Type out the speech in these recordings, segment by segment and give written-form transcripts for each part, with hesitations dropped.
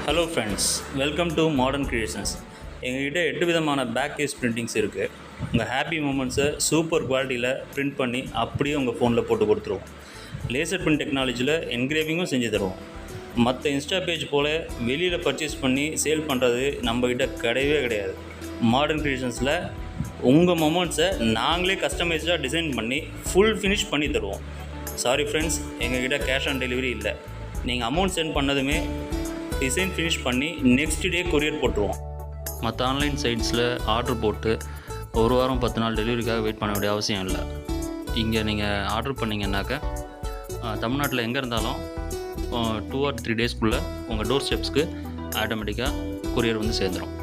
Hello friends, welcome to modern creations. எங்கள்கிட்ட 8 விதமான back case printings இருக்குது. உங்கள் ஹாப்பி மூமெண்ட்ஸை சூப்பர் குவாலிட்டியில் பிரிண்ட் பண்ணி அப்படியே உங்கள் ஃபோனில் போட்டு கொடுத்துருவோம். லேசர் பிரிண்ட் டெக்னாலஜியில் என்கிரேவிங்கும் செஞ்சு தருவோம். மற்ற இன்ஸ்டா பேஜ் போல் வெளியில் பர்ச்சேஸ் பண்ணி சேல் பண்ணுறது நம்மக்கிட்ட கிடையவே கிடையாது. மாடர்ன் கிரியேஷன்ஸில் உங்கள் மொமெண்ட்ஸை நாங்களே கஸ்டமைஸ்டாக டிசைன் பண்ணி ஃபுல் ஃபினிஷ் பண்ணி தருவோம். சாரி ஃப்ரெண்ட்ஸ், எங்கள்கிட்ட கேஷ் ஆன் டெலிவரி இல்லை. நீங்கள் அமௌண்ட் சென்ட் பண்ணதுமே டிசைன் ஃபினிஷ் பண்ணி நெக்ஸ்ட் டே கொரியர் போட்டுருவோம். மற்ற ஆன்லைன் சைட்ஸில் ஆர்டர் போட்டு ஒரு வாரம் 10 நாள் டெலிவரிக்காக வெயிட் பண்ண வேண்டிய அவசியம் இல்லை. இங்கே நீங்கள் ஆர்டர் பண்ணிங்கன்னாக்க தமிழ்நாட்டில் எங்கே இருந்தாலும் 2 or 3 டேஸ்க்குள்ளே உங்கள் டோர் ஸ்டெப்ஸ்க்கு ஆட்டோமேட்டிக்காக கொரியர் வந்து சேர்ந்துடும்.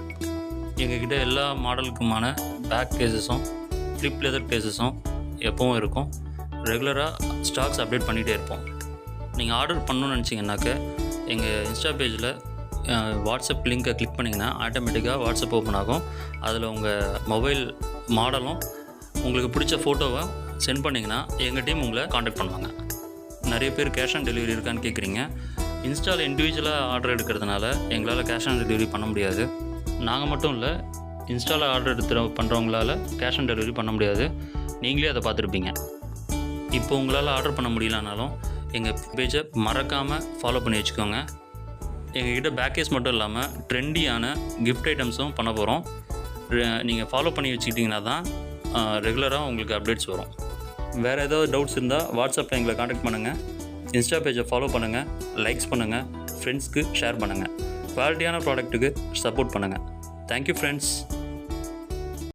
எங்ககிட்ட எல்லா மாடலுக்குமான பேக் கேஸஸும் ஃப்ளிப் லெதர் கேஸஸும் எப்பவும் இருக்கும். ரெகுலராக ஸ்டாக்ஸ் அப்டேட் பண்ணிகிட்டே இருப்போம். நீங்கள் ஆர்டர் பண்ணணும்னு நினச்சிங்கன்னாக்க எங்கள் இன்ஸ்டா பேஜில் வாட்ஸ்அப் லிங்க்கை கிளிக் பண்ணிங்கன்னா ஆட்டோமேட்டிக்காக வாட்ஸ்அப் ஓப்பன் ஆகும். அதில் உங்கள் மொபைல் மாடலும் உங்களுக்கு பிடிச்ச ஃபோட்டோவை சென்ட் பண்ணிங்கன்னா எங்கள் டீம் உங்களை காண்டாக்ட் பண்ணுவாங்க. நிறைய பேர் கேஷ் ஆன் டெலிவரி இருக்கான்னு கேட்குறீங்க. இன்ஸ்டாவில் இண்டிவிஜுவலாக ஆர்டர் எடுக்கிறதுனால எங்களால் கேஷ் ஆன் டெலிவரி பண்ண முடியாது. நாங்கள் மட்டும் இல்லை, இன்ஸ்டாவில் ஆர்டர் பண்ணுறவங்களால கேஷ் ஆன் டெலிவரி பண்ண முடியாது. நீங்களே அதை பார்த்துருப்பீங்க. இப்போ உங்களால் ஆர்டர் பண்ண முடியலனாலும் எங்கள் பேஜை மறக்காமல் ஃபாலோ பண்ணி வச்சுக்கோங்க. எங்கள்கிட்ட பேக்கேஜ் மட்டும் இல்லாமல் ட்ரெண்டியான கிஃப்ட் ஐட்டம்ஸும் பண்ண போகிறோம். நீங்கள் ஃபாலோ பண்ணி வச்சுக்கிட்டிங்கன்னா தான் ரெகுலராக உங்களுக்கு அப்டேட்ஸ் வரும். வேறு ஏதாவது டவுட்ஸ் இருந்தால் வாட்ஸ்அப்பில் எங்களை காண்டாக்ட் பண்ணுங்கள். இன்ஸ்டா பேஜை ஃபாலோ பண்ணுங்கள், லைக்ஸ் பண்ணுங்கள், ஃப்ரெண்ட்ஸ்க்கு ஷேர் பண்ணுங்கள். குவாலிட்டியான ப்ராடக்ட்டுக்கு சப்போர்ட் பண்ணுங்கள். Thank you friends.